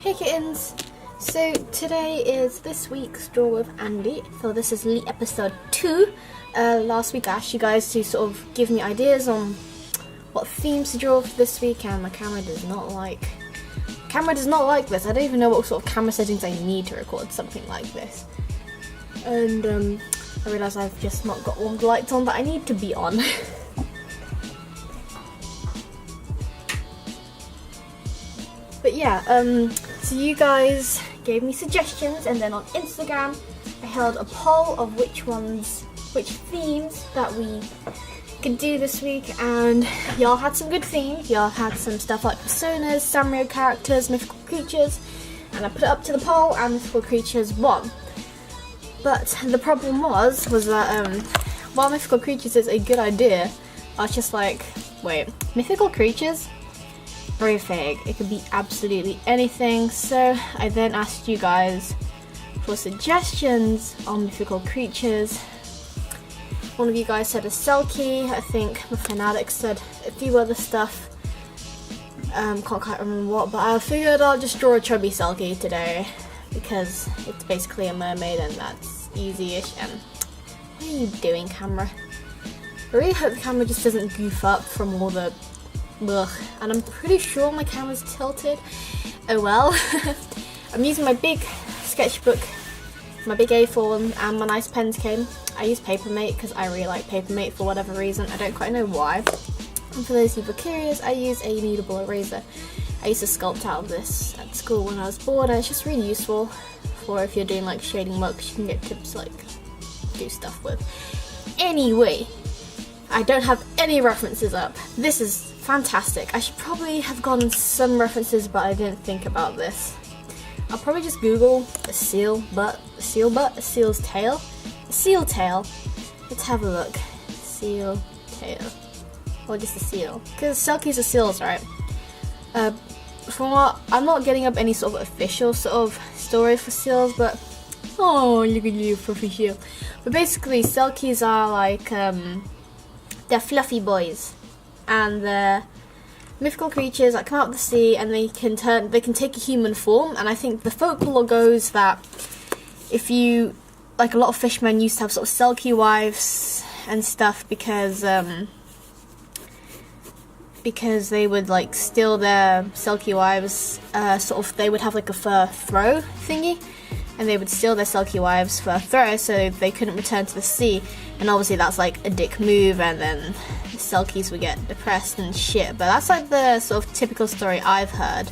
Hey kittens! So today is this week's Draw with Andie. So this is episode 2. Last week I asked you guys to sort of give me ideas on what themes to draw for this week, and my camera does not like this. I don't even know what sort of camera settings I need to record something like this. And I realise I've just not got all the lights on that I need to be on. But yeah, so you guys gave me suggestions, and then on Instagram I held a poll of which themes that we could do this week, and y'all had some good themes. Y'all had some stuff like personas, Sanrio characters, mythical creatures, and I put it up to the poll and mythical creatures won. But the problem was that while mythical creatures is a good idea, I was just like, wait, mythical creatures? Very vague. It could be absolutely anything. So I then asked you guys for suggestions on mythical creatures. One of you guys said a Selkie. I think the Fanatic said a few other stuff. Can't quite remember what, but I figured I'll just draw a chubby Selkie today because it's basically a mermaid and that's easy-ish. And what are you doing, camera? I really hope the camera just doesn't goof up from all the ugh, and I'm pretty sure my camera's tilted. Oh well. I'm using my big sketchbook, my big A4 one, and my nice pens came. I use Papermate because I really like Papermate for whatever reason. I don't quite know why. And for those people curious, I use a kneadable eraser. I used to sculpt out of this at school when I was bored, and it's just really useful for if you're doing like shading work, you can get tips like do stuff with. Anyway, I don't have any references up. This is fantastic. I should probably have gotten some references, but I didn't think about this. I'll probably just Google a seal tail. Let's have a look. Seal tail. Or just a seal. Because Selkies are seals, right? From what, I'm not getting up any sort of official sort of story for seals, but oh, look at you, fluffy seal. But basically, Selkies are like, they're fluffy boys. And they're mythical creatures that come out of the sea, and they can take a human form. And I think the folklore goes that if you, like, a lot of fishermen used to have sort of Selkie wives and stuff because they would like steal their Selkie wives. They would have like a fur throw thingy, and they would steal their Selkie wives for a throw, so they couldn't return to the sea. And obviously that's like a dick move, and then the Selkies would get depressed and shit. But that's like the sort of typical story I've heard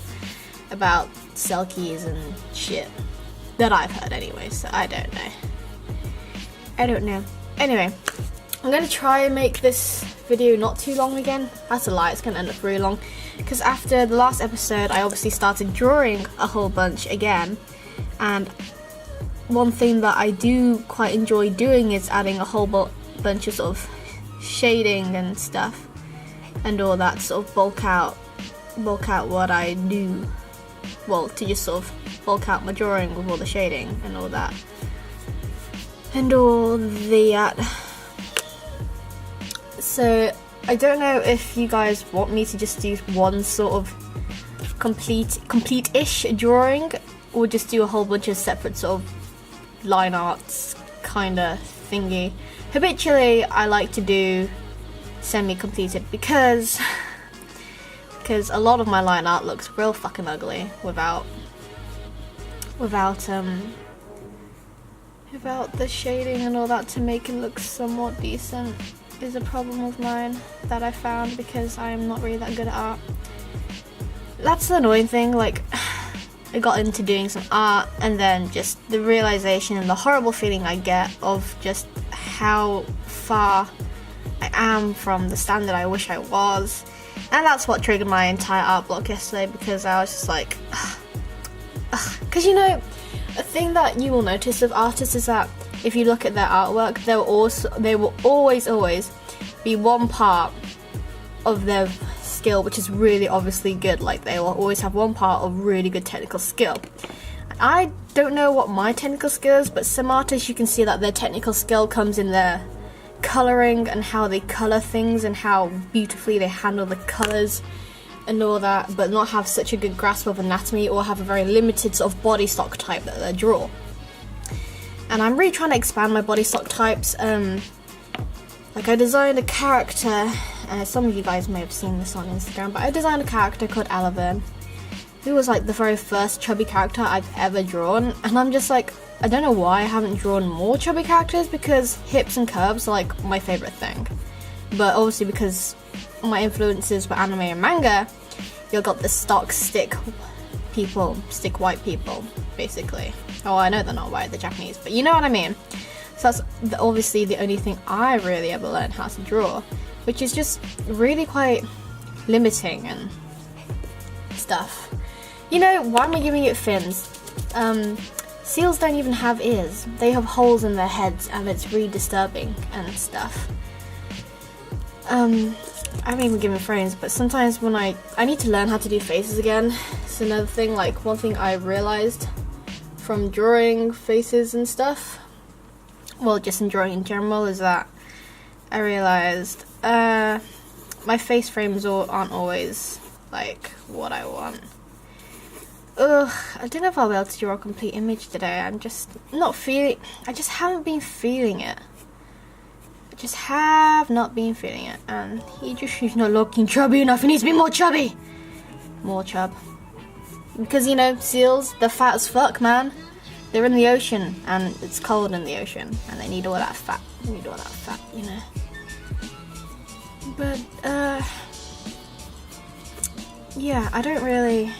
about Selkies and shit. That I've heard anyway, so I don't know. Anyway, I'm going to try and make this video not too long again. That's a lie, it's going to end up really long. Because after the last episode, I obviously started drawing a whole bunch again. And one thing that I do quite enjoy doing is adding a whole bunch of sort of shading and stuff and all that, sort of bulk out what I do. Well, to just sort of bulk out my drawing with all the shading and all that. And all that. So I don't know if you guys want me to just do one sort of complete-ish drawing, or just do a whole bunch of separate sort of line arts kind of thingy. Habitually, I like to do semi-completed because a lot of my line art looks real fucking ugly without the shading and all that to make it look somewhat decent. Is a problem of mine that I found because I'm not really that good at art. That's the annoying thing, like I got into doing some art, and then just the realization and the horrible feeling I get of just how far I am from the standard I wish I was. And that's what triggered my entire art block yesterday, because I was just like, because you know, a thing that you will notice of artists is that if you look at their artwork, they will always be one part of their skill which is really obviously good. Like they will always have one part of really good technical skill. I don't know what my technical skill is, but some artists, you can see that their technical skill comes in their colouring and how they colour things and how beautifully they handle the colours and all that, but not have such a good grasp of anatomy or have a very limited sort of body stock type that they draw. And I'm really trying to expand my body stock types. Like I designed a character, some of you guys may have seen this on Instagram, but I designed a character called Alavern, who was like the very first chubby character I've ever drawn, and I'm just like, I don't know why I haven't drawn more chubby characters, because hips and curves are like my favourite thing. But obviously because my influences were anime and manga, you've got the stock stick white people, basically. Oh, I know they're not white, they're Japanese, but you know what I mean. So that's obviously the only thing I really ever learned how to draw, which is just really quite limiting and stuff. You know, why am I giving it fins? Seals don't even have ears. They have holes in their heads, and it's really disturbing and stuff. I haven't even given frames, but sometimes when I need to learn how to do faces again. It's another thing, like one thing I realised from drawing faces and stuff, well, just in drawing in general, is that I realised my face frames aren't always like what I want. Ugh, I don't know if I'll be able to draw a complete image today. I'm just not feeling, I just haven't been feeling it. I just have not been feeling it, and he's not looking chubby enough. He needs to be more chubby. More chub. Because, you know, seals, they're fat as fuck, man. They're in the ocean, and it's cold in the ocean, and they need all that fat. They need all that fat, you know. But, yeah, I don't really...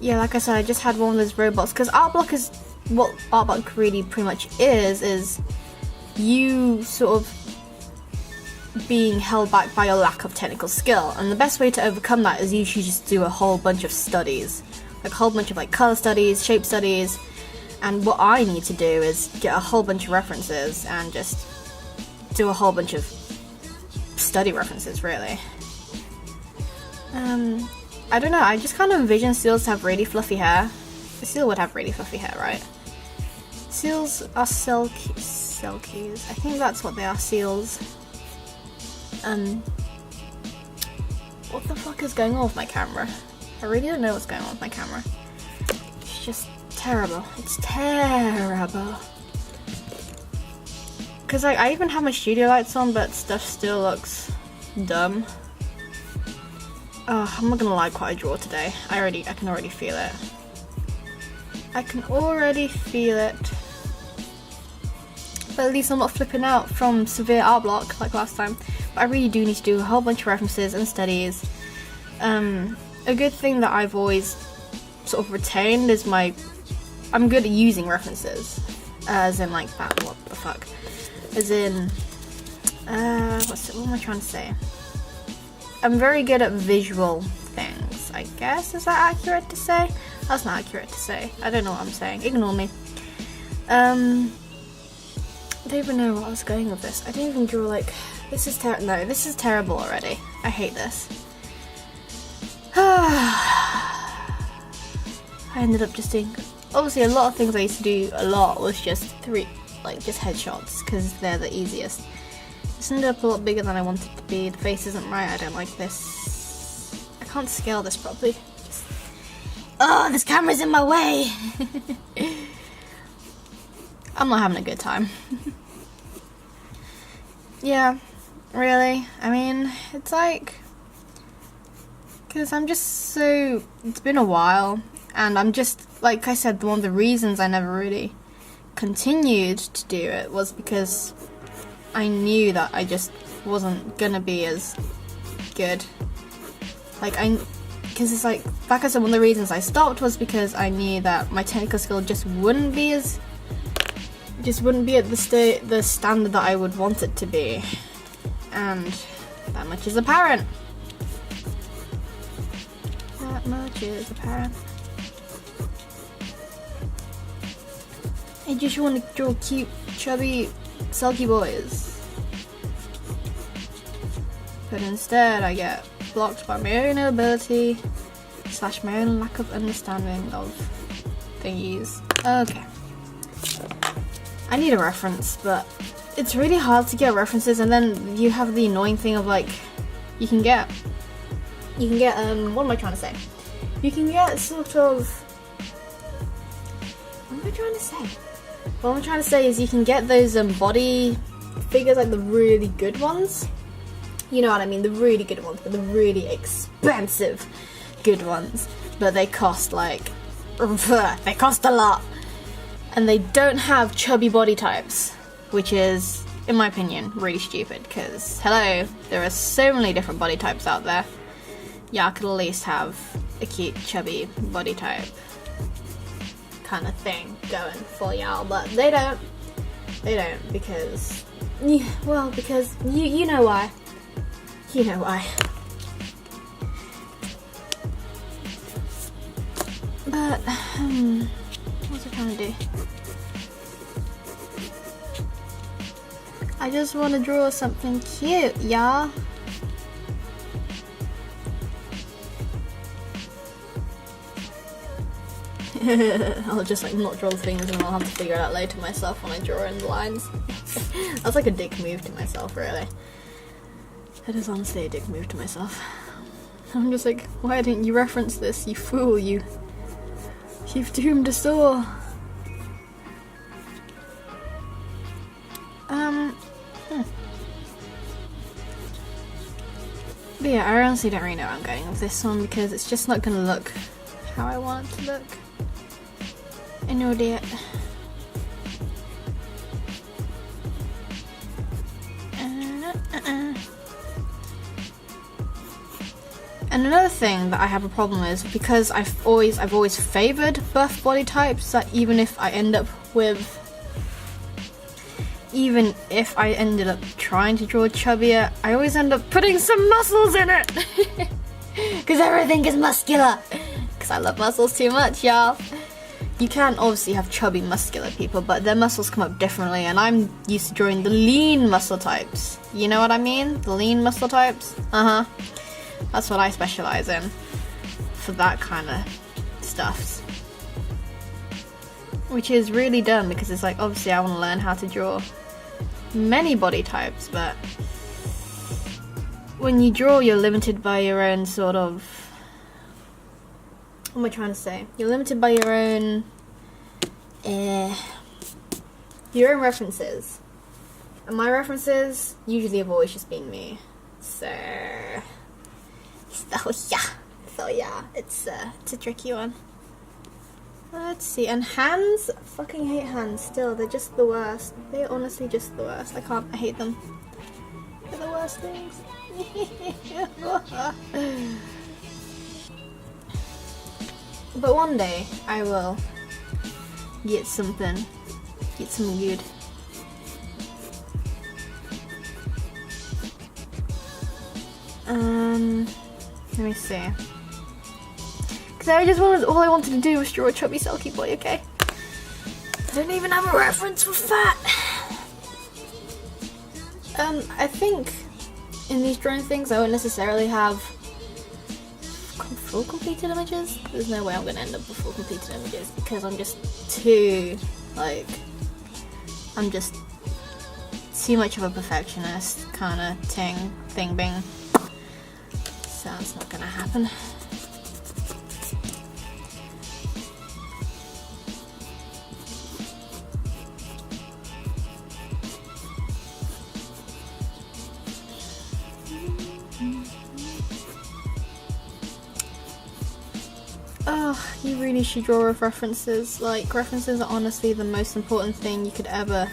Yeah, like I said, I just had one of those robots, because art block is... What art block really pretty much is you sort of being held back by your lack of technical skill, and the best way to overcome that is usually just do a whole bunch of studies. Like a whole bunch of like color studies, shape studies, and what I need to do is get a whole bunch of references and just do a whole bunch of study references, really. I don't know, I just kind of envision seals to have really fluffy hair. A seal would have really fluffy hair, right? Seals are silkies. I think that's what they are, seals. What the fuck is going on with my camera? I really don't know what's going on with my camera. It's just terrible. It's terrible. Because I even have my studio lights on, but stuff still looks dumb. Oh, I'm not gonna lie, quite a draw today. I can already feel it. I can already feel it. But at least I'm not flipping out from severe art block like last time. But I really do need to do a whole bunch of references and studies. A good thing that I've always sort of retained is I'm good at using references. As in like that, what the fuck? As in, what am I trying to say? I'm very good at visual things, I guess. Is that accurate to say? That's not accurate to say. I don't know what I'm saying. Ignore me. I don't even know what I was going with this. I didn't even draw like... This is this is terrible already. I hate this. I ended up just doing... Obviously a lot of things I used to do a lot was just just headshots, because they're the easiest. This ended up a lot bigger than I wanted it to be. The face isn't right. I don't like this. I can't scale this properly. Oh, this camera's in my way! I'm not having a good time. Yeah, really. I mean, it's like... Because I'm just so... It's been a while, and I'm just... Like I said, one of the reasons I never really continued to do it was because I knew that I just wasn't gonna be as good. Because it's like... Like I said, one of the reasons I stopped was because I knew that my technical skill just wouldn't be at the standard that I would want it to be, and that much is apparent. That much is apparent. I just want to draw cute, chubby, sulky boys, but instead I get blocked by my own ability / my own lack of understanding of thingies. Okay. I need a reference, but it's really hard to get references, and then you have the annoying thing of like, you can get You can get, what am I trying to say? You can get sort of, what am I trying to say? What I'm trying to say is you can get those body figures, like the really good ones. You know what I mean, the really good ones, but the really expensive good ones. But they cost like, they cost a lot. And they don't have chubby body types, which is, in my opinion, really stupid, because, hello, there are so many different body types out there. Y'all could at least have a cute chubby body type kind of thing going for y'all, but they don't. They don't, because, well, because you know why. You know why. But, what's I trying to do? I just want to draw something cute, y'all. I'll just like not draw the things and I'll have to figure it out later myself when I draw in the lines. That's like a dick move to myself, really. That is honestly a dick move to myself. I'm just like, why didn't you reference this, you fool, you've doomed us all. But yeah, I honestly don't really know where I'm going with this one because it's just not gonna look how I want it to look. I know that. And another thing that I have a problem is because I've always favoured buff body types, that even if I ended up trying to draw chubbier, I always end up putting some muscles in it. Because everything is muscular. Because I love muscles too much, y'all. You can obviously have chubby muscular people, but their muscles come up differently, and I'm used to drawing the lean muscle types. You know what I mean? The lean muscle types? That's what I specialise in for that kind of stuff. Which is really dumb because it's like, obviously I want to learn how to draw many body types, but when you draw you're limited by your own sort of, what am I trying to say? You're limited by your own references. And my references usually have always just been me. So yeah, it's a tricky one. Let's see, and hands, I fucking hate hands still, they're just the worst. They're honestly just the worst. I hate them. They're the worst things. But one day, I will get something good. Let me see. All I wanted to do was draw a chubby sulky boy, okay? I don't even have a reference for fat. I think in these drawing things I won't necessarily have full completed images. There's no way I'm gonna end up with full completed images because I'm just too much of a perfectionist kind of thing bing. So it's not gonna happen. Oh, you really should draw with references. Like, references are honestly the most important thing you could ever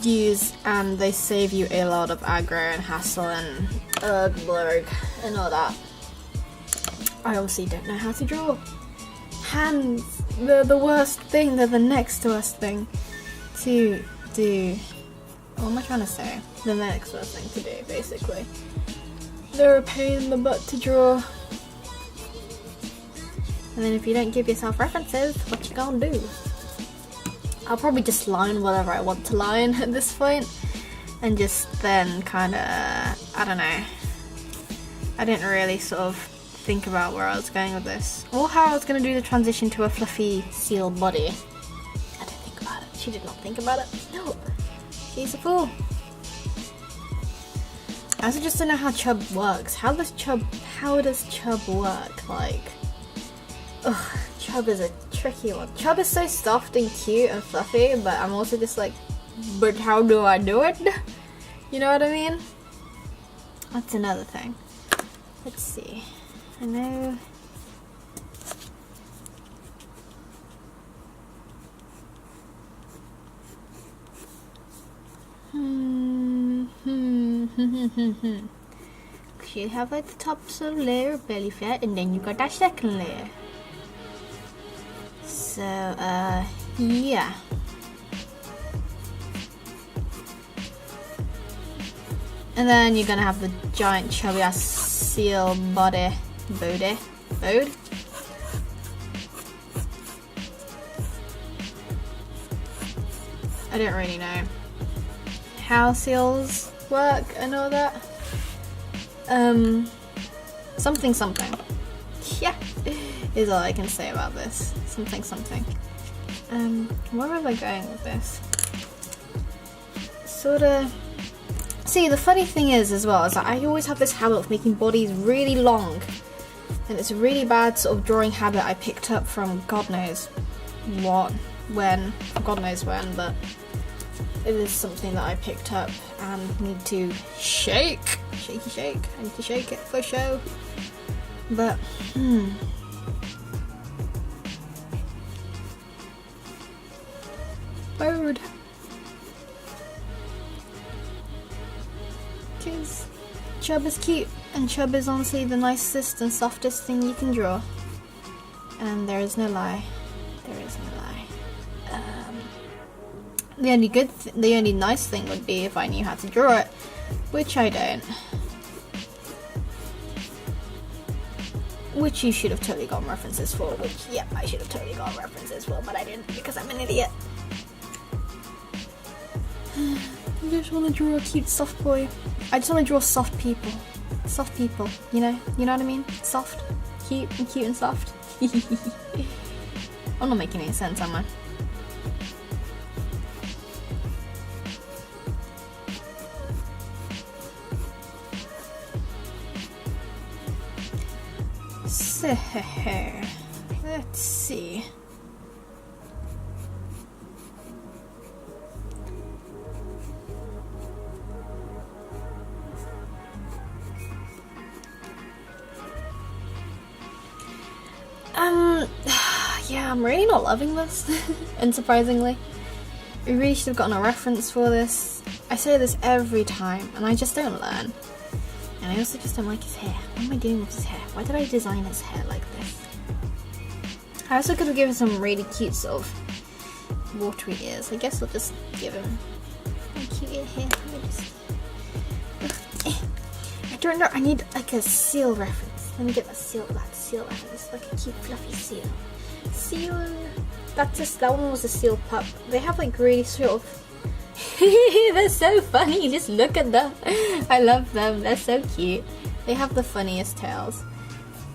use, and they save you a lot of aggro and hassle and blurg and all that. I obviously don't know how to draw. Hands, they're the worst thing, they're the next worst thing to do. What am I trying to say? The next worst thing to do, basically. They're a pain in the butt to draw. And then if you don't give yourself references, what you gonna do? I'll probably just line whatever I want to line at this point, and just then kinda, I don't know. I didn't really sort of think about where I was going with this, or how I was gonna do the transition to a fluffy seal body. I didn't think about it. She did not think about it. No, she's a fool. I also just don't know how chub works. How does chub work? Like, ugh, chub is a tricky one. Chub is so soft and cute and fluffy, but I'm also just like, but how do I do it? You know what I mean? That's another thing. Let's see. I know. You have like the top sort of layer of belly fat, and then you got that second layer. So, yeah. And then you're gonna have the giant chubby ass seal body. Bode? I don't really know how seals work and all that. Something. Yeah, is all I can say about this. Something. Where was I going with this? Sorta. See, the funny thing is as well, is that I always have this habit of making bodies really long. And it's a really bad sort of drawing habit I picked up from God knows what, when, God knows when, but it is something that I picked up and need to shake. I need to shake it for show. But, Bird. Because chub is cute, and chub is honestly the nicest and softest thing you can draw. And there is no lie. The only nice thing would be if I knew how to draw it, which I don't. Which you should have totally gotten references for, which, yeah, I should have totally gotten references for, but I didn't because I'm an idiot. I just want to draw a cute soft boy. I just want to draw soft people. Soft people, you know what I mean? Soft, cute and soft. I'm not making any sense, am I? So, let's see. Yeah, I'm really not loving this, unsurprisingly. We really should have gotten a reference for this. I say this every time, and I just don't learn. And I also just don't like his hair. What am I doing with his hair? Why did I design his hair like this? I also could have given some really cute sort of watery ears. I guess I'll just give him a cute ear here. Let me just... I don't know, I need like a seal reference. Let me get that seal reference. Like a cute fluffy seal. Seal... that one was a seal pup. They have like really sort of... They're so funny, just look at them. I love them, they're so cute. They have the funniest tails.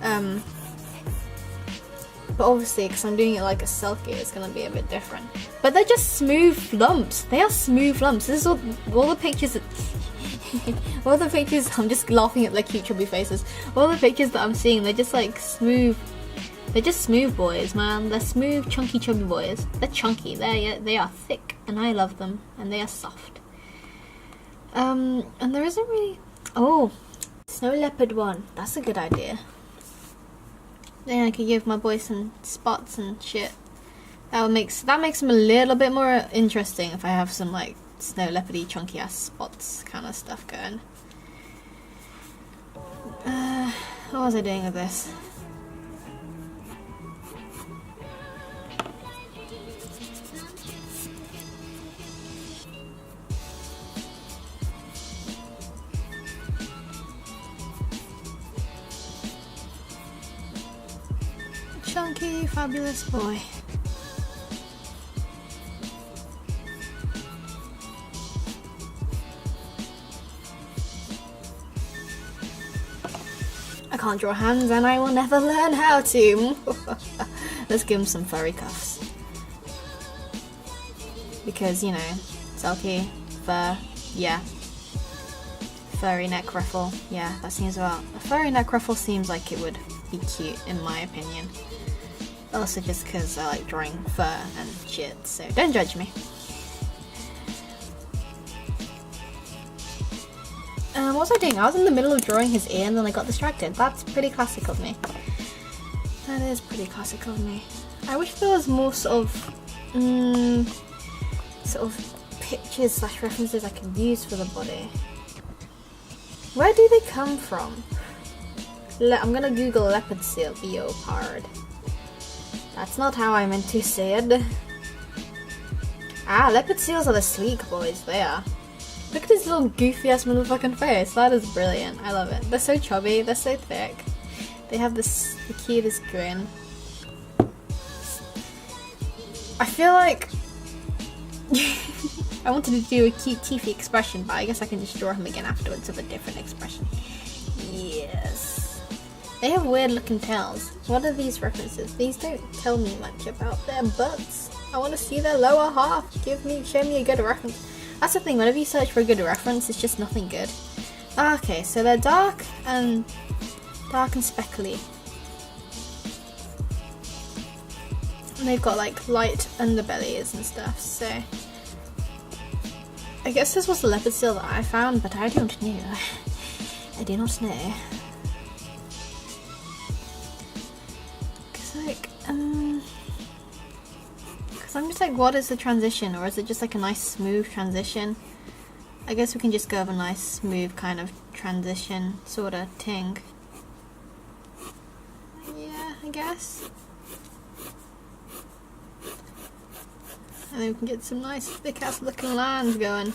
But obviously, because I'm doing it like a selkie, it's gonna be a bit different. But they're just smooth lumps. They are smooth lumps. This is all the pictures all the pictures, I'm just laughing at their cute chubby faces. All the pictures that I'm seeing, they're just like smooth. They're just smooth boys, man. They're smooth, chunky, chubby boys. They're chunky. They are thick, and I love them. And they are soft. And there isn't really... Oh, snow leopard one. That's a good idea. Then I could give my boy some spots and shit. That makes him a little bit more interesting if I have some like snow leopardy, chunky ass spots kind of stuff going. What was I doing with this? Chunky, fabulous boy. I can't draw hands and I will never learn how to. Let's give him some furry cuffs. Because, you know, selkie, fur, yeah. Furry neck ruffle. Yeah, that seems about. A furry neck ruffle seems like it would be cute in my opinion. Also just because I like drawing fur and shit, so don't judge me. What was I doing? I was in the middle of drawing his ear and then I got distracted. That's pretty classic of me. That is pretty classic of me. I wish there was more sort of pictures slash references I could use for the body. Where do they come from? I'm gonna Google leopard seal leopard. That's not how I meant to say it. Ah, leopard seals are the sleek boys, they are. Look at his little goofy ass motherfucking face. That is brilliant. I love it. They're so chubby, they're so thick. They have the cutest grin. I feel like I wanted to do a cute teethy expression, but I guess I can just draw him again afterwards with a different expression. Yes. They have weird looking tails. What are these references? These don't tell me much about their butts. I want to see their lower half. Show me a good reference. That's the thing, whenever you search for a good reference, it's just nothing good. Okay, so they're dark and speckly. And they've got like light underbellies and stuff, so I guess this was the leopard seal that I found, but I don't know. I do not know. Cause I'm just like, what is the transition, or is it just like a nice smooth transition? I guess we can just go with a nice smooth kind of transition sort of thing. Yeah, I guess. And then we can get some nice thick ass looking lines going.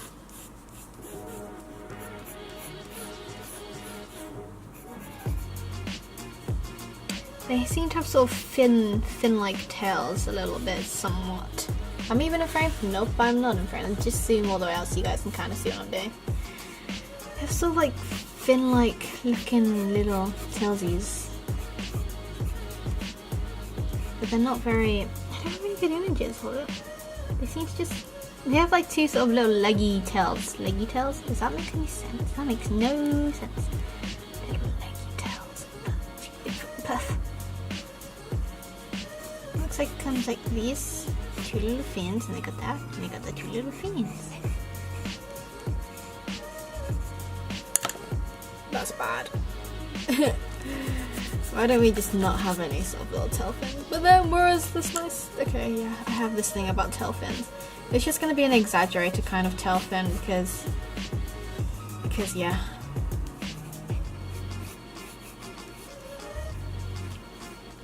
They seem to have sort of fin-like tails a little bit, somewhat. I'm even in frame? Nope, I'm not in frame. I'm just zoom all the way out so you guys can kind of see what I'm doing. They have sort of like fin-like looking little tailsies. But they're not very... I don't have any good images, hold up. They seem to just... They have like two sort of little leggy tails. Leggy tails? Does that make any sense? That makes no sense. Little leggy tails. Puff. Looks like it comes like these. Two little fins, and they got that, and they got the two little fins. That's bad. Why don't we just not have any sort of little tail fins? But then where is this nice... Okay, yeah, I have this thing about tail fins. It's just gonna be an exaggerated kind of tail fin because yeah.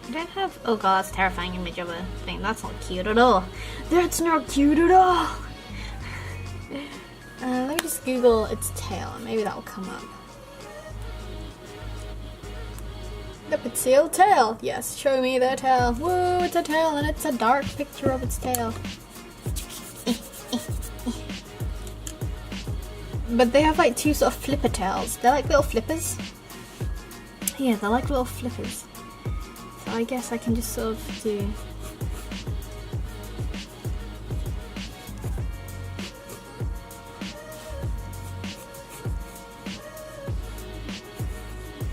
I don't have... Oh god, that's a terrifying image of a thing. That's not cute at all. That's not cute at all! Let me just Google its tail. Maybe that'll come up. Leopard seal tail! Yes, show me their tail. Woo, it's a tail and it's a dark picture of its tail. But they have like two sort of flipper tails. They're like little flippers. Yeah, they're like little flippers. So I guess I can just sort of do...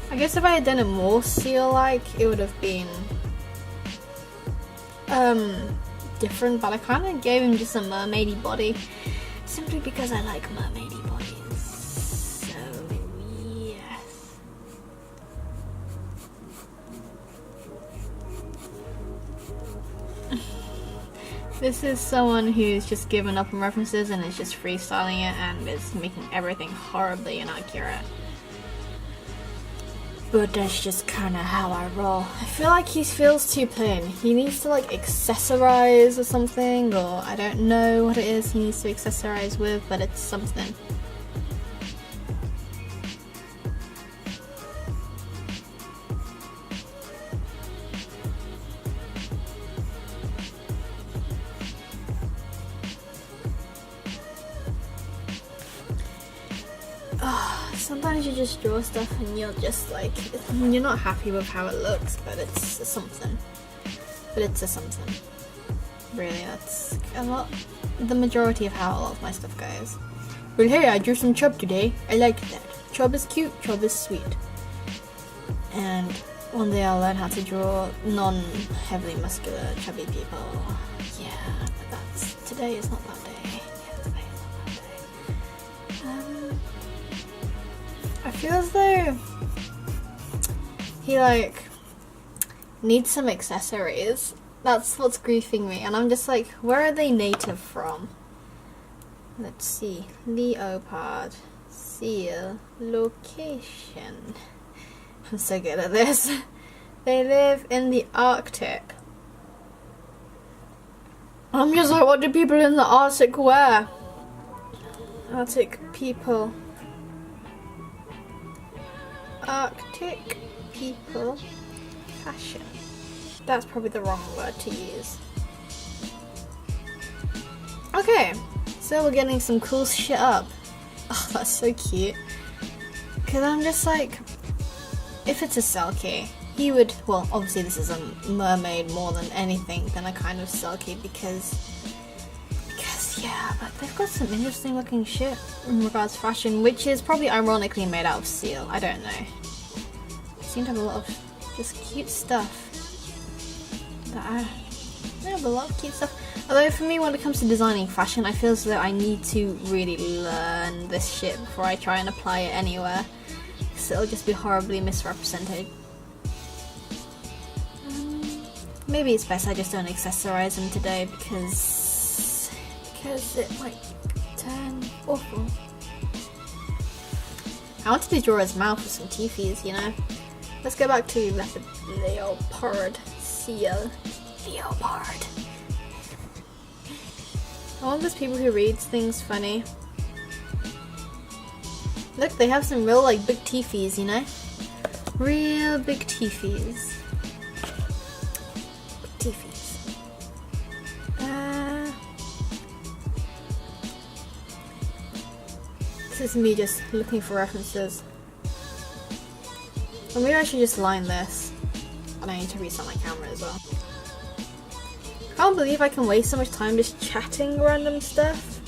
I guess if I had done it more seal-like, it would have been different, but I kind of gave him just a mermaidy body simply because I like mermaidy bodies. So yes. This is someone who's just given up on references and is just freestyling it and is making everything horribly inaccurate. But that's just kind of how I roll. I feel like he feels too plain. He needs to like accessorize or something, or I don't know what it is he needs to accessorize with, but it's something. Sometimes you just draw stuff and you're just like, you're not happy with how it looks, but it's a something. But it's a something. Really, that's a lot, the majority of how a lot of my stuff goes. But hey, I drew some chub today. I like that. Chub is cute, chub is sweet. And one day I'll learn how to draw non-heavily muscular, chubby people. Yeah, but today is not that day. Yeah, today is not that day. I feel as though he like needs some accessories. That's what's griefing me, and I'm just like, where are they native from? Let's see. Leopard. Seal. Location. I'm so good at this. They live in the Arctic. I'm just like, what do people in the Arctic wear? Arctic people. Arctic people fashion. That's probably the wrong word to use. Okay, so we're getting some cool shit up. Oh, that's so cute. Cause I'm just like, if it's a Selkie, he would, well, obviously this is a mermaid more than anything than a kind of Selkie because yeah, but they've got some interesting looking shit in regards to fashion, which is probably ironically made out of seal. I don't know. They seem to have a lot of just cute stuff. They have a lot of cute stuff. Although for me, when it comes to designing fashion, I feel as though I need to really learn this shit before I try and apply it anywhere. Because it'll just be horribly misrepresented. Maybe it's best I just don't accessorize them today because it might turn awful. I wanted to draw his mouth with some teethies, you know. Let's go back to leopard. Seal. Leopard. I want those people who reads things funny. Look, they have some real like big teethies, you know? Real big teethies. Big teethies. This is me just looking for references. Or maybe I should just line this. And I need to reset my camera as well. I can't believe I can waste so much time just chatting random stuff.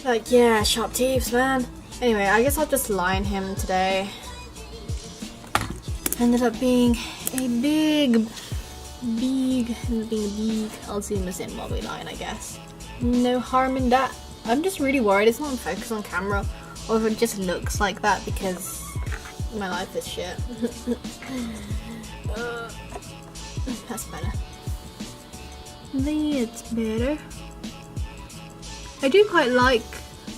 Like, yeah, sharp teeth, man. Anyway, I guess I'll just line him today. Ended up being a big. I'll zoom us in while we line, I guess. No harm in that. I'm just really worried it's not in focus on camera, or if it just looks like that because my life is shit. That's better. That's better. I do quite like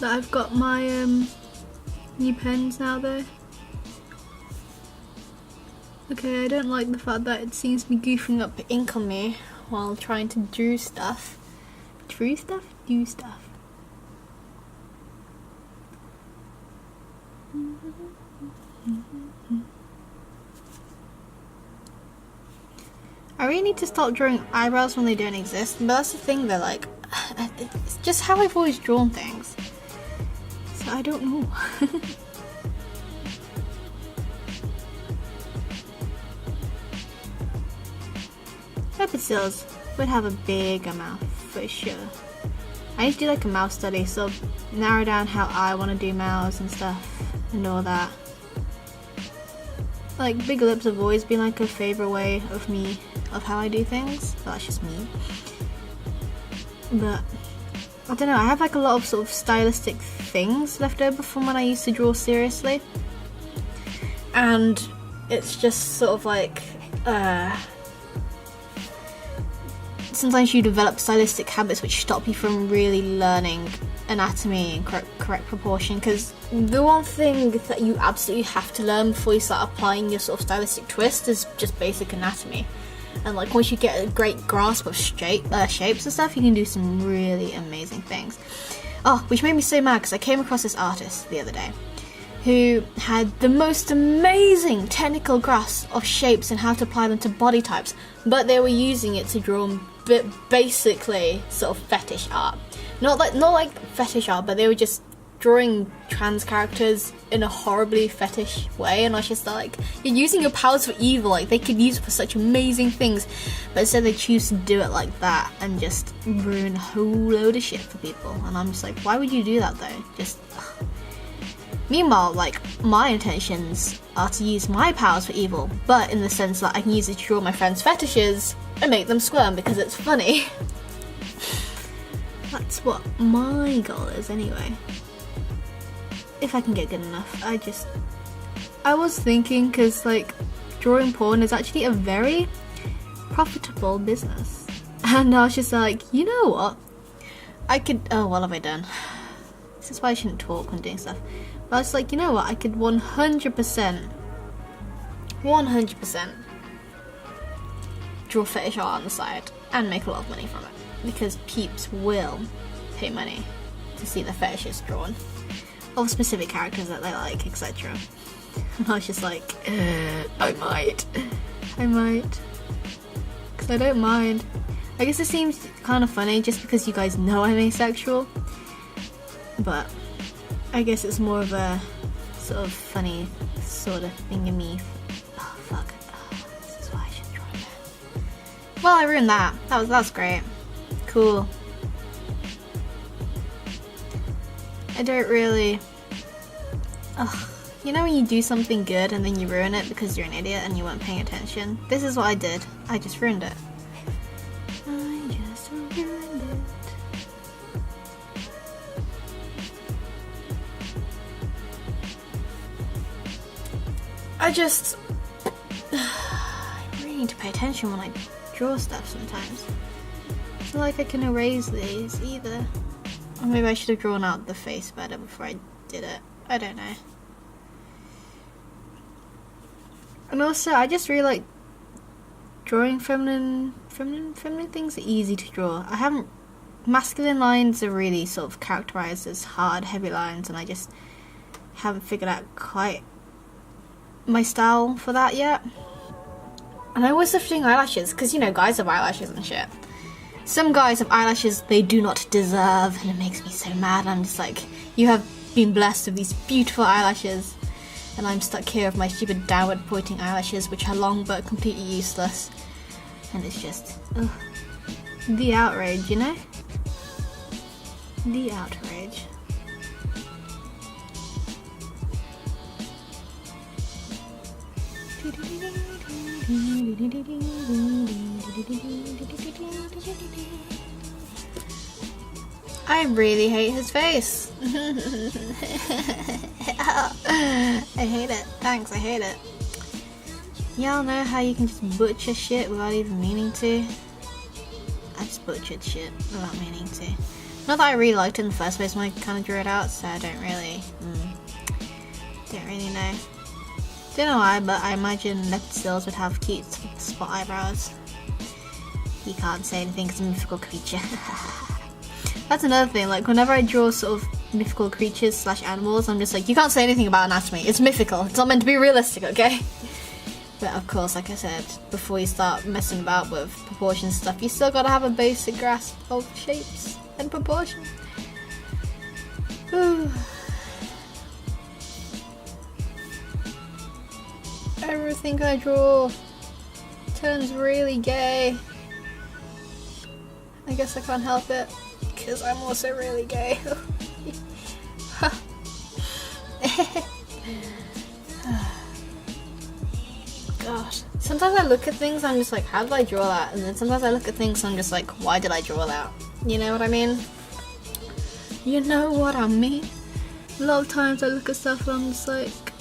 that I've got my new pens now though. Okay, I don't like the fact that it seems to be goofing up ink on me while trying to do stuff. Do stuff? I really need to stop drawing eyebrows when they don't exist, but that's the thing though, like, it's just how I've always drawn things. So I don't know. Episodes would have a bigger mouth for sure. I need to do like a mouth study, so narrow down how I want to do mouths and stuff and all that. Like, big lips have always been like a favourite way of how I do things, but that's just me. But I don't know, I have like a lot of sort of stylistic things left over from when I used to draw seriously, and it's just sort of like sometimes you develop stylistic habits which stop you from really learning anatomy in correct proportion, because the one thing that you absolutely have to learn before you start applying your sort of stylistic twist is just basic anatomy. And like once you get a great grasp of shapes and stuff, you can do some really amazing things. Oh, which made me so mad because I came across this artist the other day who had the most amazing technical grasp of shapes and how to apply them to body types, but they were using it to draw basically sort of fetish art. Not like fetish art, but they were just drawing trans characters in a horribly fetish way, and I was just like, you're using your powers for evil, like they could use it for such amazing things, but instead they choose to do it like that and just ruin a whole load of shit for people. And I'm just like, why would you do that though? Just Meanwhile, like, my intentions are to use my powers for evil, but in the sense that I can use it to draw my friends' fetishes and make them squirm because it's funny. That's what my goal is anyway. If I can get good enough. I was thinking, because like, drawing porn is actually a very profitable business. And I was just like, you know what? I could, oh, what have I done? This is why I shouldn't talk when doing stuff. But I was like, you know what? I could 100% draw fetish art on the side and make a lot of money from it. Because peeps will pay money to see the fetishes drawn of specific characters that they like, etc. And I was just like, I might. Because I don't mind. I guess it seems kind of funny just because you guys know I'm asexual. But I guess it's more of a sort of funny sort of thing-a-me. Oh, fuck. This is why I should draw again. Well, I ruined that. That's great. Cool. I don't really... Ugh. You know when you do something good and then you ruin it because you're an idiot and you weren't paying attention? This is what I did. I just ruined it. I really need to pay attention when I draw stuff sometimes. It's not like I can erase these either. Or maybe I should have drawn out the face better before I did it. I don't know. And also, I just really like drawing feminine things are easy to draw. Masculine lines are really sort of characterized as hard, heavy lines, and I just haven't figured out quite my style for that yet. And I always love doing eyelashes, because, you know, guys have eyelashes and shit. Some guys have eyelashes they do not deserve, and it makes me so mad. I'm just like, you have been blessed with these beautiful eyelashes, and I'm stuck here with my stupid downward pointing eyelashes, which are long but completely useless. And it's just, ugh. The outrage, you know? The outrage. I really hate his face. I hate it. Thanks, I hate it. Y'all know how you can just butcher shit without even meaning to? I just butchered shit without meaning to. Not that I really liked it in the first place when I kind of drew it out, so I don't really know. Don't know why, but I imagine Leptil's would have cute spot eyebrows. He can't say anything because he's a mythical creature. That's another thing, like whenever I draw sort of mythical creatures / animals, I'm just like, you can't say anything about anatomy, it's mythical, it's not meant to be realistic, okay? But of course, like I said, before you start messing about with proportions and stuff, you still gotta have a basic grasp of shapes and proportions. Everything I draw turns really gay. I guess I can't help it, because I'm also really gay. Gosh. Sometimes I look at things and I'm just like, how did I draw that? And then sometimes I look at things and I'm just like, why did I draw that? You know what I mean? You know what I mean? A lot of times I look at stuff and I'm just like,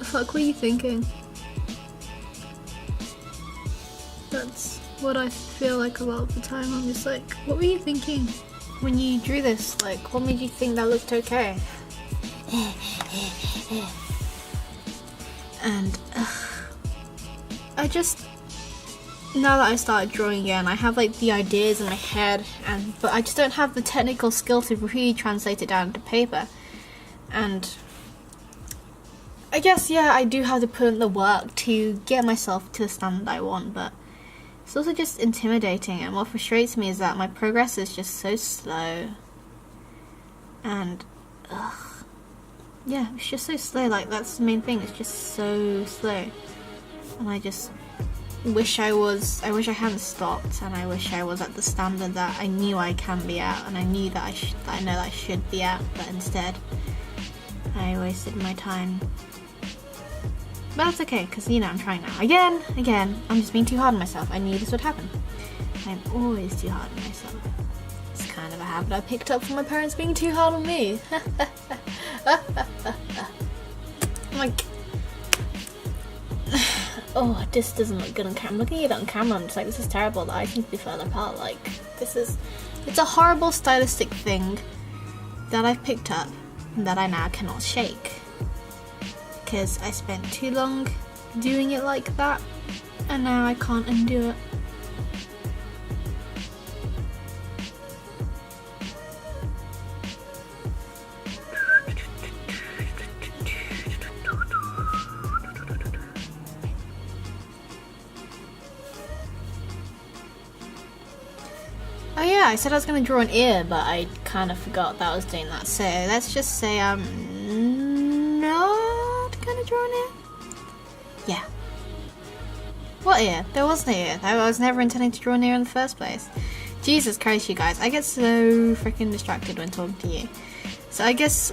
fuck, what are you thinking? That's what I feel like a lot of the time. I'm just like, what were you thinking when you drew this? Like, what made you think that looked okay? And I just, now that I started drawing again, I have like the ideas in my head, but I just don't have the technical skill to really translate it down into paper. And I guess, yeah, I do have to put in the work to get myself to the standard I want, but it's also just intimidating, and what frustrates me is that my progress is just so slow. And, yeah, it's just so slow, like, that's the main thing, it's just so slow. And I just wish I hadn't stopped, and I wish I was at the standard that I knew I can be at, and I knew that I know that I should be at, but instead, I wasted my time. But that's okay, because, you know, I'm trying now. Again, I'm just being too hard on myself. I knew this would happen. I'm always too hard on myself. It's kind of a habit I picked up from my parents being too hard on me. Like, oh, this doesn't look good on camera. I'm looking at it on camera, I'm just like, this is terrible. The eyes need to be further apart. Like, it's a horrible stylistic thing that I've picked up that I now cannot shake. Because I spent too long doing it like that, and now I can't undo it. Oh yeah, I said I was going to draw an ear, but I kind of forgot that I was doing that. So let's just say I'm not going to draw an ear. Yeah. What ear? There was no ear. I was never intending to draw an ear in the first place. Jesus Christ, you guys. I get so freaking distracted when talking to you. So I guess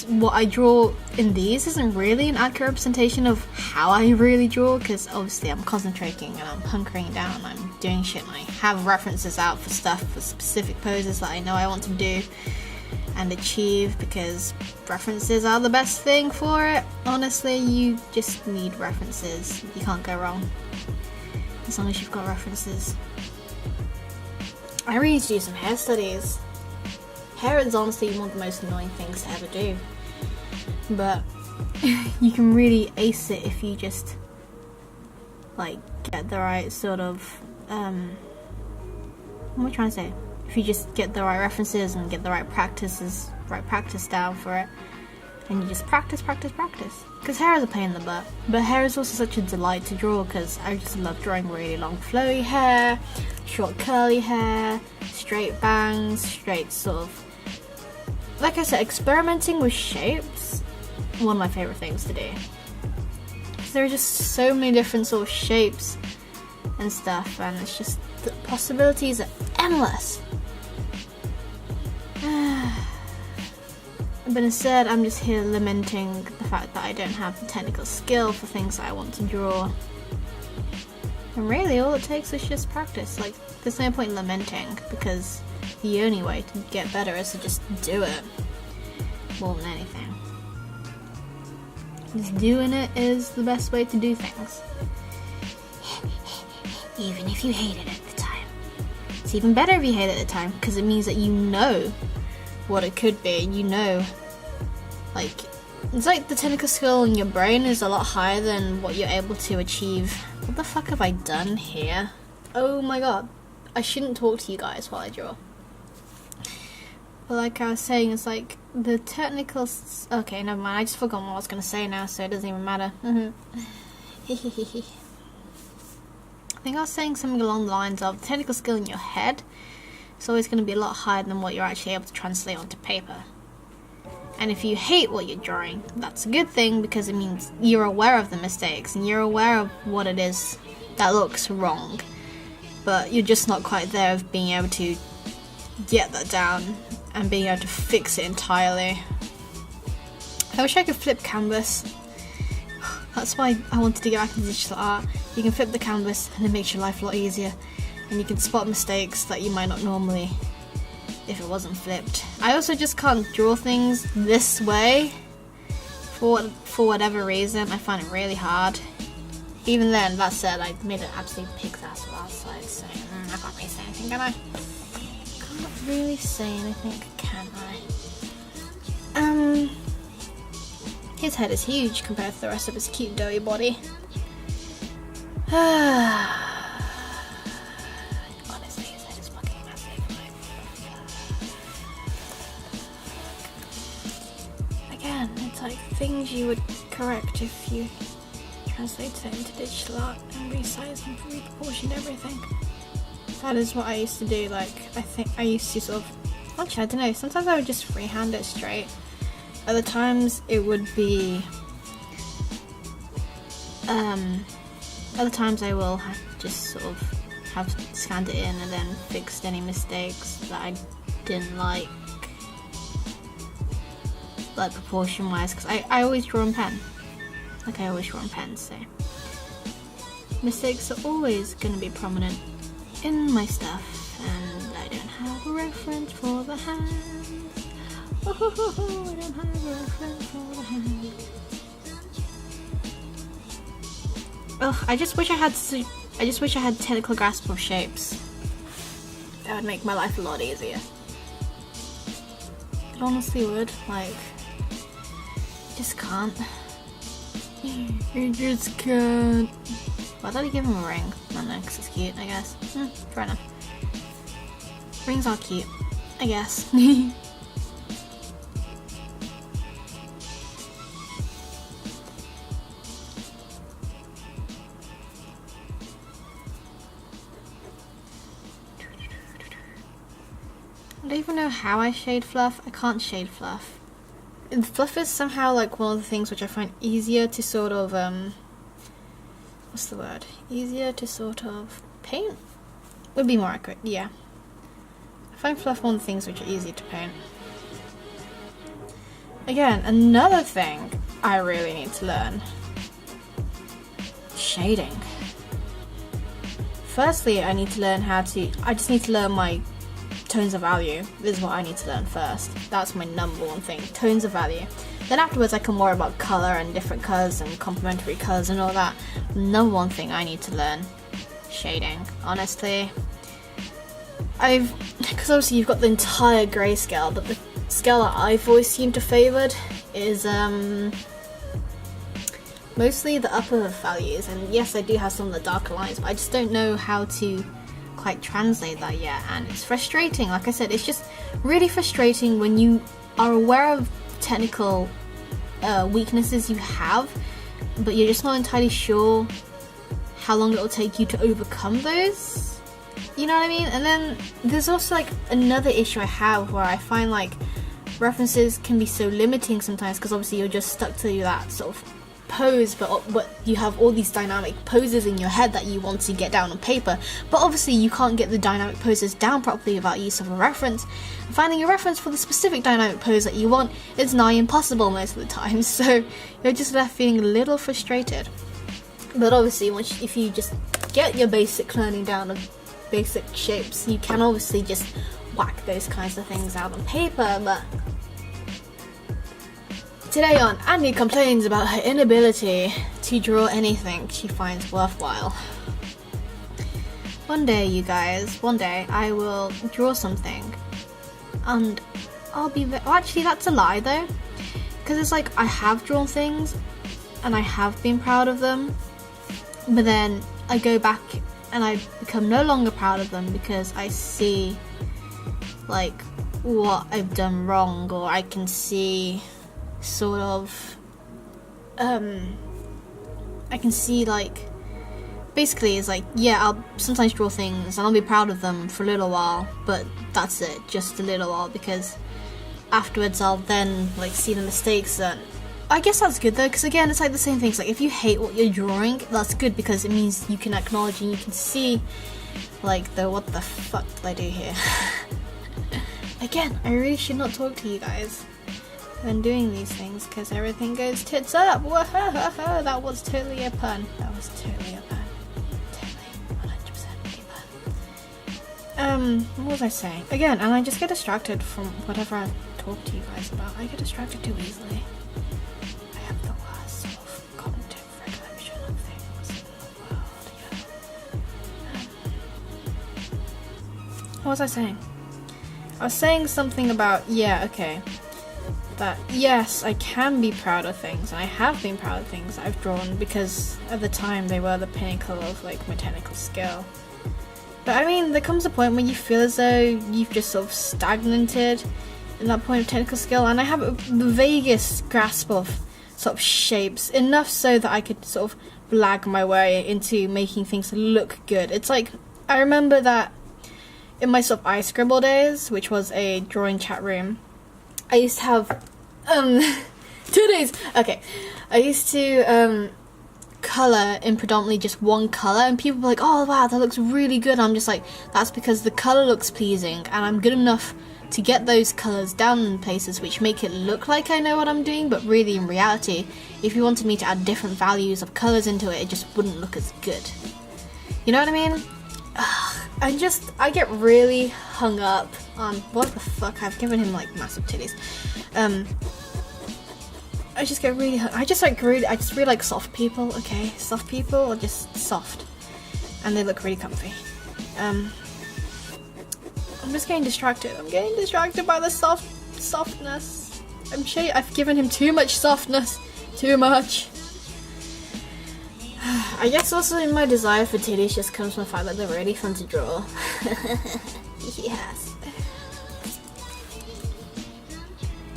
what I draw in these isn't really an accurate representation of how I really draw, because obviously I'm concentrating and I'm hunkering down, I'm doing shit, and I have references out for stuff, for specific poses that I know I want to do and achieve, because references are the best thing for it. Honestly, you just need references. You can't go wrong as long as you've got references. I really need to do some hair studies. Hair is honestly one of the most annoying things to ever do, but you can really ace it if you just like get the right sort of what am I trying to say? If you just get the right references and get the right practice down for it, and you just practice. Because hair is a pain in the butt, but hair is also such a delight to draw, because I just love drawing really long flowy hair, short curly hair, straight bangs, straight sort of, like I said, experimenting with shapes, one of my favourite things to do. Because there are just so many different sort of shapes and stuff, and it's just, the possibilities are endless. But instead, I'm just here lamenting the fact that I don't have the technical skill for things that I want to draw. And really, all it takes is just practice. Like, there's no point in lamenting, because the only way to get better is to just do it. More than anything. Just doing it is the best way to do things. Even if you hate it at the time. It's even better if you hate it at the time, because it means that you know what it could be. You know, like, it's like the technical skill in your brain is a lot higher than what you're able to achieve. What the fuck have I done here? Oh my god, I shouldn't talk to you guys while I draw. But like I was saying, it's like the technical okay, never mind, I just forgot what I was going to say now, so it doesn't even matter. I think I was saying something along the lines of the technical skill in your head is always going to be a lot higher than what you're actually able to translate onto paper. And if you hate what you're drawing, that's a good thing, because it means you're aware of the mistakes and you're aware of what it is that looks wrong, but you're just not quite there of being able to get that down and being able to fix it entirely. I wish I could flip canvas. That's why I wanted to get back into digital art. You can flip the canvas and it makes your life a lot easier, and you can spot mistakes that you might not normally if it wasn't flipped. I also just can't draw things this way for whatever reason. I find it really hard. Even then, that said, I made an absolute pig's ass last slide, so I can't really say anything, can I? Can't really say anything, can I? His head is huge compared to the rest of his cute doughy body. Honestly, his head is fucking massive. Again, it's like things you would correct if you translated it into digital art and resized and reproportioned everything. That is what I used to do. Like, I think I used to sort of, actually, I don't know, sometimes I would just freehand it straight. Other times it would be, other times I will just sort of have scanned it in and then fixed any mistakes that I didn't like. like proportion wise, because I always draw in pen. Like I always draw in pen, so mistakes are always going to be prominent in my stuff, and I don't have a reference for the hands. I don't have a reference for the hands. Ugh, I just wish I had technical grasp of shapes. That would make my life a lot easier. It honestly would. Like, just can't. You just can't. Why did I give him a ring? I don't know, because it's cute, I guess. Fair enough. Rings are cute, I guess. I don't even know how I shade fluff. I can't shade fluff. And fluff is somehow like one of the things which I find easier to sort of, what's the word? Easier to sort of paint? Would be more accurate, yeah. I find fluff one of the things which are easy to paint. Again, another thing I really need to learn. Shading. Firstly, I just need to learn my tones of value. This is what I need to learn first. That's my number one thing, tones of value. Then afterwards I can worry about colour and different colours and complementary colours and all that. Number one thing I need to learn, shading. Honestly, because obviously you've got the entire grayscale, but the scale that I've always seemed to favoured is mostly the upper values, and yes, I do have some of the darker lines, but I just don't know how to quite translate that yet, and it's frustrating. Like I said, it's just really frustrating when you are aware of technical weaknesses you have, but you're just not entirely sure how long it will take you to overcome those. You know what I mean? And then there's also like another issue I have where I find like references can be so limiting sometimes, because obviously you're just stuck to that sort of pose, but you have all these dynamic poses in your head that you want to get down on paper, but obviously you can't get the dynamic poses down properly without use of a reference. Finding a reference for the specific dynamic pose that you want is nigh impossible most of the time, so you're just left feeling a little frustrated. But obviously if you just get your basic learning down of basic shapes, you can obviously just whack those kinds of things out on paper. But today on Andie complains about her inability to draw anything she finds worthwhile. One day, you guys, I will draw something and I'll be well, actually that's a lie though, because it's like I have drawn things and I have been proud of them, but then I go back and I become no longer proud of them because I see like what I've done wrong, or I can see sort of I can see like basically it's like, yeah, I'll sometimes draw things and I'll be proud of them for a little while, but that's it, just a little while, because afterwards I'll then like see the mistakes. And I guess that's good though, because again it's like the same things, like if you hate what you're drawing, that's good because it means you can acknowledge and you can see like what the fuck did I do here. Again, I really should not talk to you guys when doing these things because everything goes tits up. That was totally a pun. That was totally a pun. Totally 100% a pun. What was I saying? Again, and I just get distracted from whatever I talk to you guys about. I get distracted too easily. I have the worst sort of cognitive recollection of things in the world, what was I saying? I was saying something about, that yes, I can be proud of things, and I have been proud of things I've drawn because at the time they were the pinnacle of like my technical skill. But I mean, there comes a point when you feel as though you've just sort of stagnated in that point of technical skill, and I have the vaguest grasp of sort of shapes, enough so that I could sort of blag my way into making things look good. It's like, I remember that in my sort of iScribble days, which was a drawing chat room, I used to have 2 days. Okay, I used to color in predominantly just one color, and people were like, "Oh wow, that looks really good." I'm just like, that's because the color looks pleasing, and I'm good enough to get those colours down in places which make it look like I know what I'm doing, but really in reality, if you wanted me to add different values of colours into it, it just wouldn't look as good. You know what I mean? I get really hung up on what the fuck. I've given him like massive titties. I just get really I just really like soft people. Okay, soft people are just soft and they look really comfy. I'm just getting distracted. I'm getting distracted by the softness. I've given him too much softness. Too much. I guess also in my desire for titties just comes from the fact that they're really fun to draw. Yes.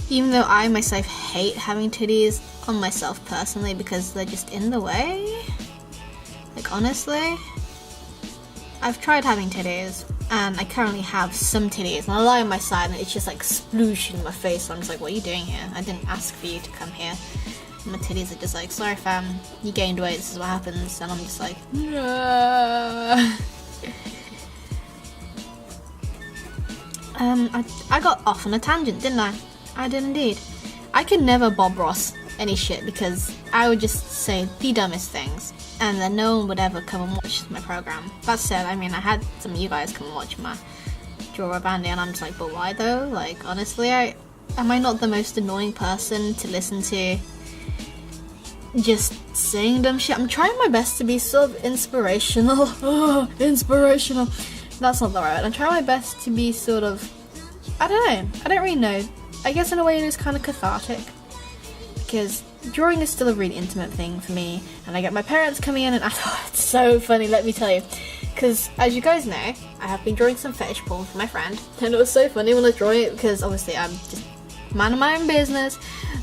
Even though I myself hate having titties on myself personally because they're just in the way. Like honestly, I've tried having titties and I currently have some titties and I lie on my side and it's just like sploosh in my face. So I'm just like, what are you doing here? I didn't ask for you to come here. My titties are just like, sorry fam, you gained weight, this is what happens, and I'm just like, no. I got off on a tangent, didn't I? I did indeed. I could never Bob Ross any shit because I would just say the dumbest things and then no one would ever come and watch my program. That said, I mean, I had some of you guys come and watch my Draw of Andie and I'm just like, but why though? Like, honestly, am I not the most annoying person to listen to just saying dumb shit? I'm trying my best to be sort of inspirational. Inspirational. That's not the right word. I'm trying my best to be sort of, I don't know. I don't really know. I guess in a way it is kind of cathartic because drawing is still a really intimate thing for me, and I get my parents coming in and it's so funny, let me tell you, because as you guys know, I have been drawing some fetish porn for my friend, and it was so funny when I was drawing it because obviously I'm just minding my own business,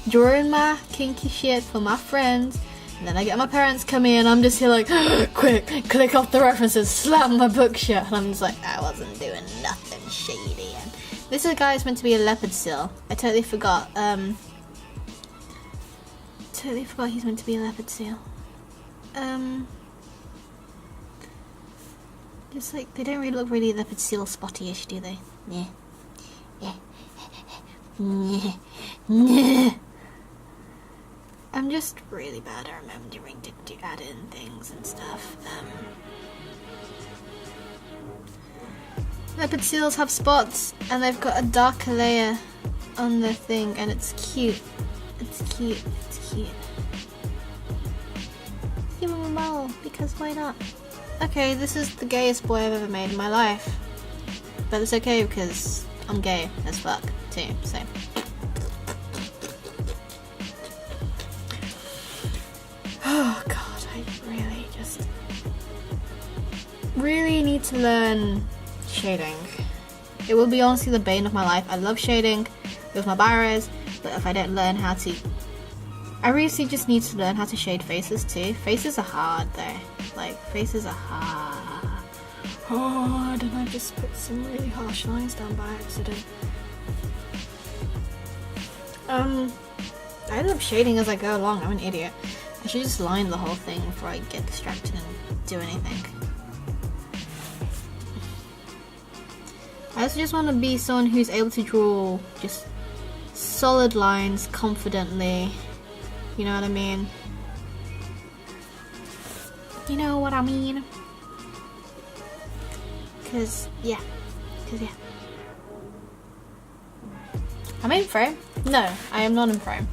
drawing my kinky shit for my friends, and then I get my parents coming in, I'm just here like, quick, click off the references, slam my book shut, and I'm just like, I wasn't doing nothing shady. And this guy's meant to be a leopard seal. I totally forgot. He's meant to be a leopard seal. Just like, they don't really look really leopard seal spotty-ish, do they? Yeah. I'm just really bad at remembering to add in things and stuff. Leopard seals have spots and they've got a darker layer on their thing and it's cute. It's cute. Give him a mole because why not? Okay, this is the gayest boy I've ever made in my life. But it's okay because I'm gay as fuck too, so. Oh god, I really need to learn shading. It will be honestly the bane of my life. I love shading with my biros, but if I don't learn how to, I really just need to learn how to shade faces too. Faces are hard though. Like, faces are hard, and I just put some really harsh lines down by accident. I end up shading as I go along. I'm an idiot. I should just line the whole thing before I get distracted and do anything. I also just want to be someone who's able to draw just solid lines confidently. You know what I mean? You know what I mean? Cause yeah. Am I in frame? No, I am not in frame.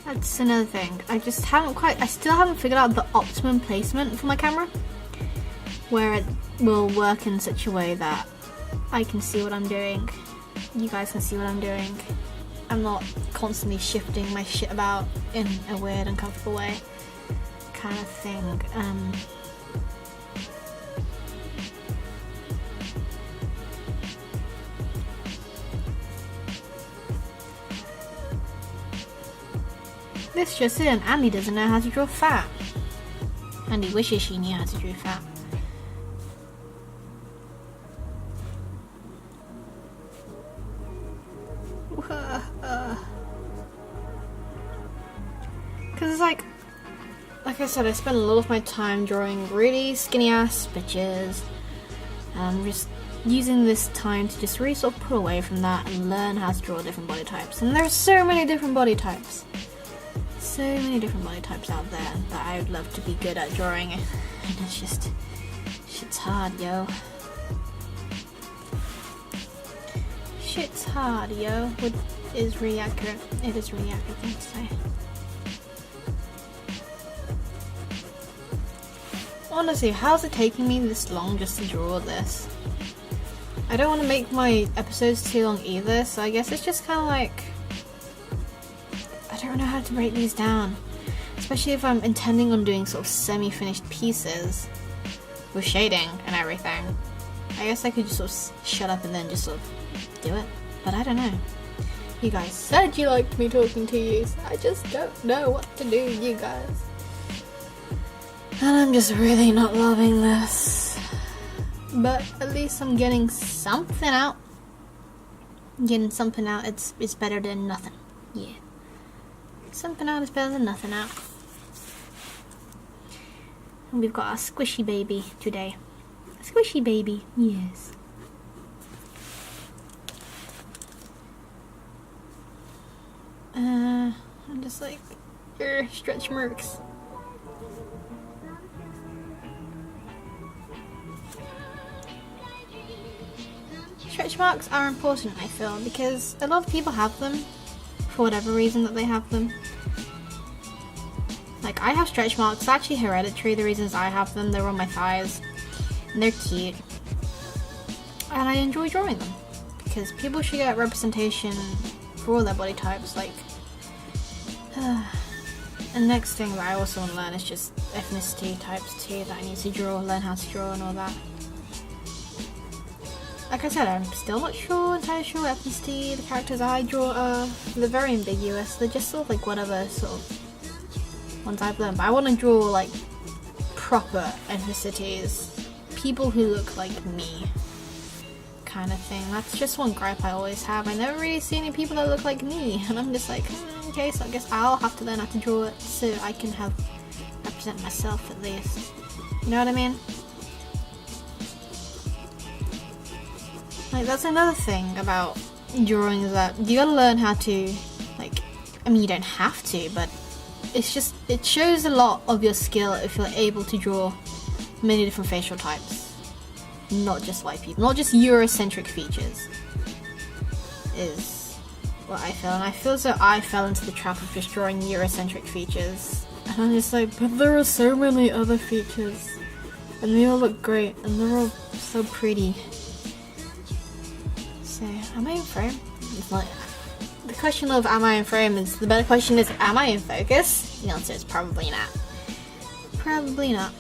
That's another thing. I still haven't figured out the optimum placement for my camera, where it will work in such a way that I can see what I'm doing, you guys can see what I'm doing. I'm not constantly shifting my shit about in a weird, uncomfortable way kind of thing. This just in, Andie doesn't know how to draw fat. Andie wishes she knew how to draw fat. Because it's like I said, I spend a lot of my time drawing really skinny ass bitches. And I'm just using this time to just really sort of pull away from that and learn how to draw different body types. And there's so many different body types. So many different body types out there that I would love to be good at drawing. And it's just, shit's hard, yo. Shit's hard, yo. What is really accurate. It is really accurate thing to say. Honestly, how's it taking me this long just to draw this? I don't want to make my episodes too long either, so I guess it's just kind of like, I don't know how to break these down. Especially if I'm intending on doing sort of semi-finished pieces with shading and everything. I guess I could just sort of shut up and then just sort of do it, but I don't know. You guys said you liked me talking to you, so I just don't know what to do, you guys. And I'm just really not loving this. But at least I'm getting something out. Getting something out, it's better than nothing. Yeah. Something out is better than nothing out. And we've got our squishy baby today. A squishy baby, yes. I'm just like, stretch marks. Stretch marks are important, I feel, because a lot of people have them for whatever reason that they have them. Like, I have stretch marks. It's actually hereditary. The reasons I have them, they're on my thighs and they're cute and I enjoy drawing them because people should get representation for all their body types. Like, and next thing that I also want to learn is just ethnicity types too, that I need to draw, learn how to draw and all that. Like I said, I'm still not entirely sure what ethnicity the characters I draw are. They're very ambiguous. They're just sort of like whatever sort of ones I've learned. But I want to draw like proper ethnicities. People who look like me. Kind of thing. That's just one gripe I always have. I never really see any people that look like me. And I'm just like, okay, so I guess I'll have to learn how to draw it so I can represent myself at least. You know what I mean? Like, that's another thing about drawing, is that you gotta learn how to, like, I mean, you don't have to, but it's just, it shows a lot of your skill if you're able to draw many different facial types. Not just white people, not just Eurocentric features, is what I feel. And I feel as though I fell into the trap of just drawing Eurocentric features. And I'm just like, but there are so many other features, and they all look great, and they're all so pretty. So, am I in frame? It's not. The question of am I in frame is, the better question is, am I in focus? The answer is probably not. Probably not.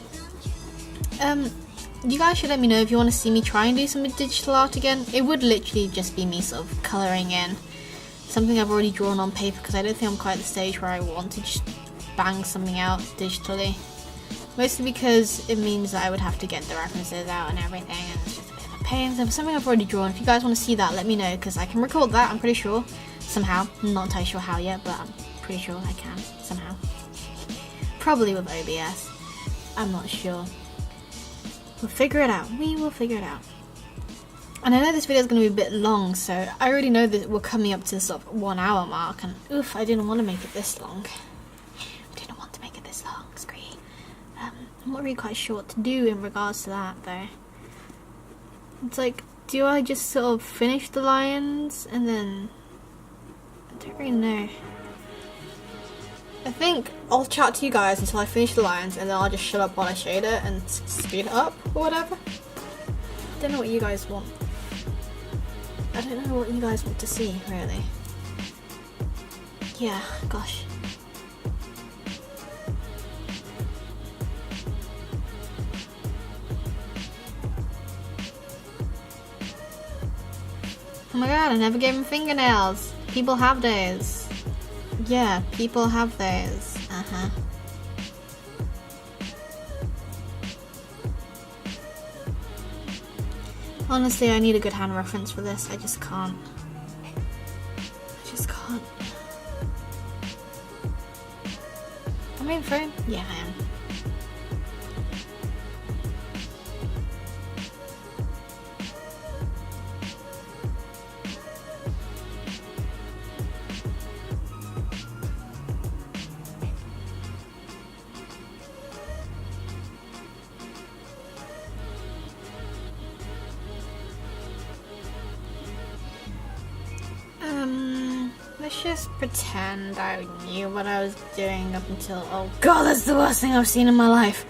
You guys should let me know if you want to see me try and do some digital art again. It would literally just be me sort of colouring in something I've already drawn on paper, because I don't think I'm quite at the stage where I want to just bang something out digitally. Mostly because it means that I would have to get the references out and everything, and it's just a bit of a pain. So for something I've already drawn, if you guys want to see that, let me know, because I can record that, I'm pretty sure, somehow. I'm not entirely sure how yet, but I'm pretty sure I can, somehow. Probably with OBS. I'm not sure. We'll figure it out. We will figure it out. And I know this video is going to be a bit long, so I already know that we're coming up to the sort of 1 hour mark, and oof, I didn't want to make it this long. I didn't want to make it this long, screw. I'm not really quite sure what to do in regards to that, though. It's like, do I just sort of finish the lions, and then... I don't really know. I think I'll chat to you guys until I finish the lines, and then I'll just shut up while I shade it and speed it up or whatever. I don't know what you guys want. I don't know what you guys want to see, really. Yeah, gosh. Oh my god, I never gave him fingernails. People have those. Yeah, people have those. Uh-huh. Honestly, I need a good hand reference for this. I just can't. I just can't. Am I in frame? Yeah, I am. Let's just pretend I knew what I was doing up until... Oh god, that's the worst thing I've seen in my life.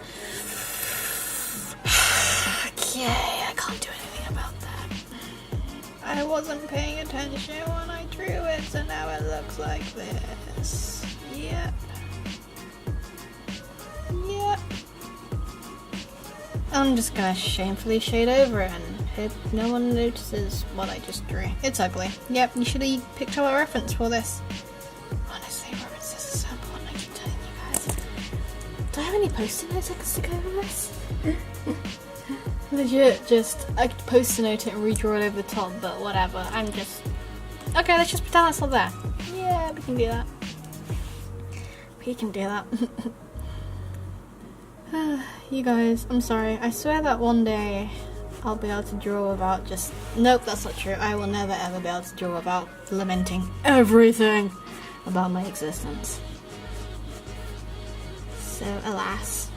Okay, I can't do anything about that. I wasn't paying attention when I drew it, so now it looks like this. Yep. Yep. I'm just gonna shamefully shade over it and hope no one notices what I just drew. It's ugly. Yep, you should have picked up a reference for this. Honestly, references are so important, I keep telling you guys. Do I have any post-it notes I can stick over this? Legit, just, I could post-it note it and redraw it over the top, but whatever, I'm just... Okay, let's just pretend that's not there. Yeah, we can do that. We can do that. You guys, I'm sorry. I swear that one day I'll be able to draw without just... Nope, that's not true. I will never ever be able to draw without lamenting everything about my existence. So, alas.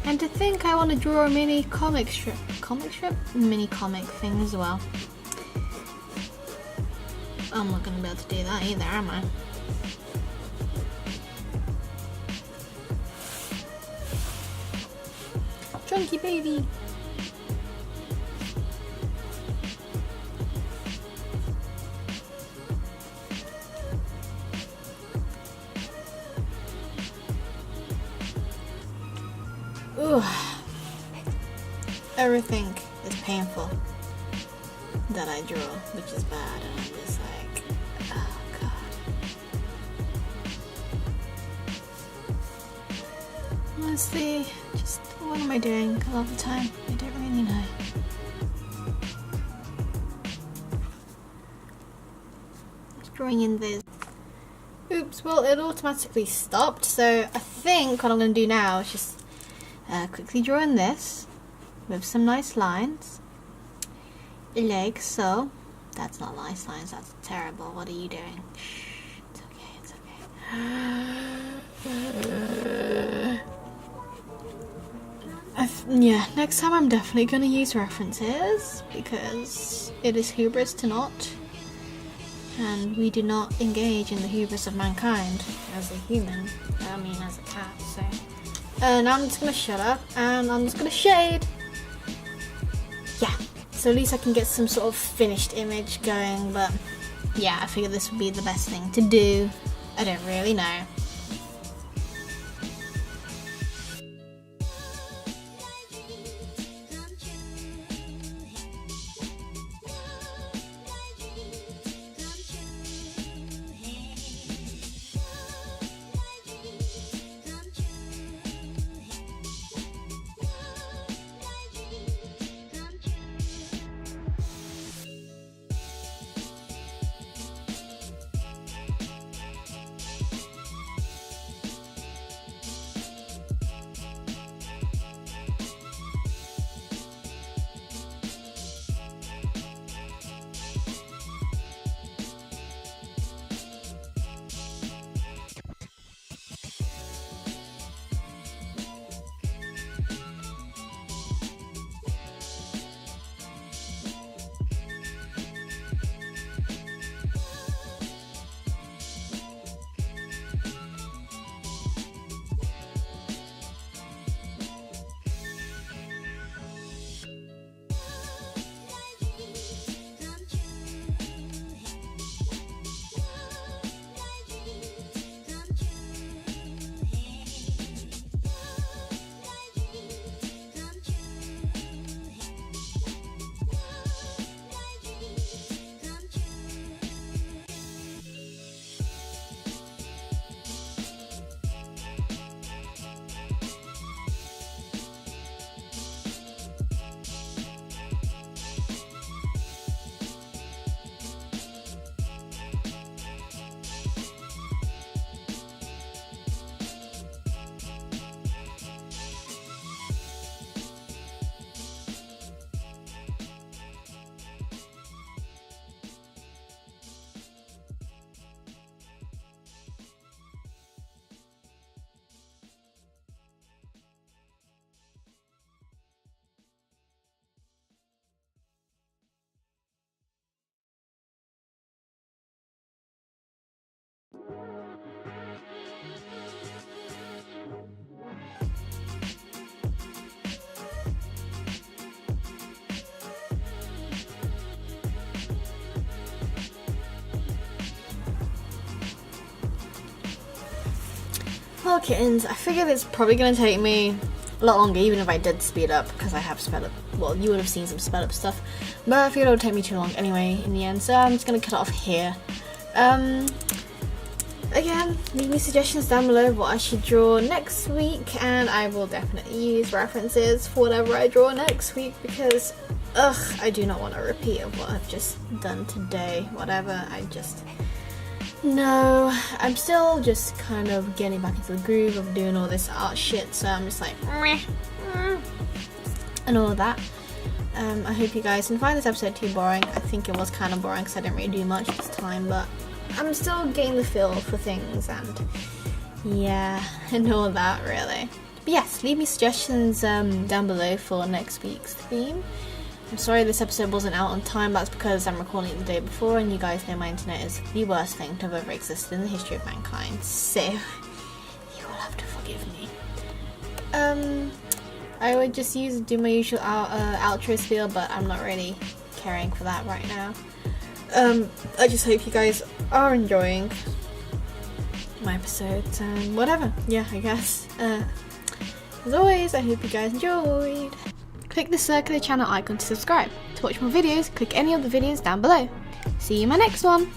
And to think I want to draw a mini comic strip? Mini comic thing as well. I'm not going to be able to do that either, am I? Chunky baby! Ooh. Everything is painful that I draw, which is bad, and I'm just like, oh god. Honestly, just what am I doing a lot of the time? I don't really know. Just drawing in this. Oops, well it automatically stopped, so I think what I'm going to do now is just quickly draw in this with some nice lines. Legs, so that's not nice lines, that's terrible. What are you doing? Shh, it's okay, it's okay. Yeah, next time I'm definitely going to use references because it is hubris to not, and we do not engage in the hubris of mankind as a human, I mean as a cat, so now I'm just going to shut up and I'm just going to shade. Yeah. So at least I can get some sort of finished image going, but yeah, I figured this would be the best thing to do. I don't really know. Well, kittens, I figured it's probably going to take me a lot longer, even if I did speed up, because I have sped up. Well, you would have seen some sped up stuff, but I figured it would take me too long anyway in the end, so I'm just going to cut it off here. Again, leave me suggestions down below what I should draw next week, and I will definitely use references for whatever I draw next week, because I do not want a repeat of what I've just done today. Whatever, no, I'm still just kind of getting back into the groove of doing all this art shit, so I'm just like meh, and all of that. I hope you guys didn't find this episode too boring. I think it was kind of boring because I didn't really do much this time, but I'm still getting the feel for things, and yeah, and all that really. But yes, leave me suggestions down below for next week's theme. I'm sorry this episode wasn't out on time, that's because I'm recording it the day before, and you guys know my internet is the worst thing to have ever existed in the history of mankind, so you will have to forgive me. I would just do my usual outro spiel, but I'm not really caring for that right now. I just hope you guys are enjoying my episodes and whatever. Yeah, I guess. As always, I hope you guys enjoyed. Click the circular channel icon to subscribe. To watch more videos, click any of the videos down below. See you in my next one.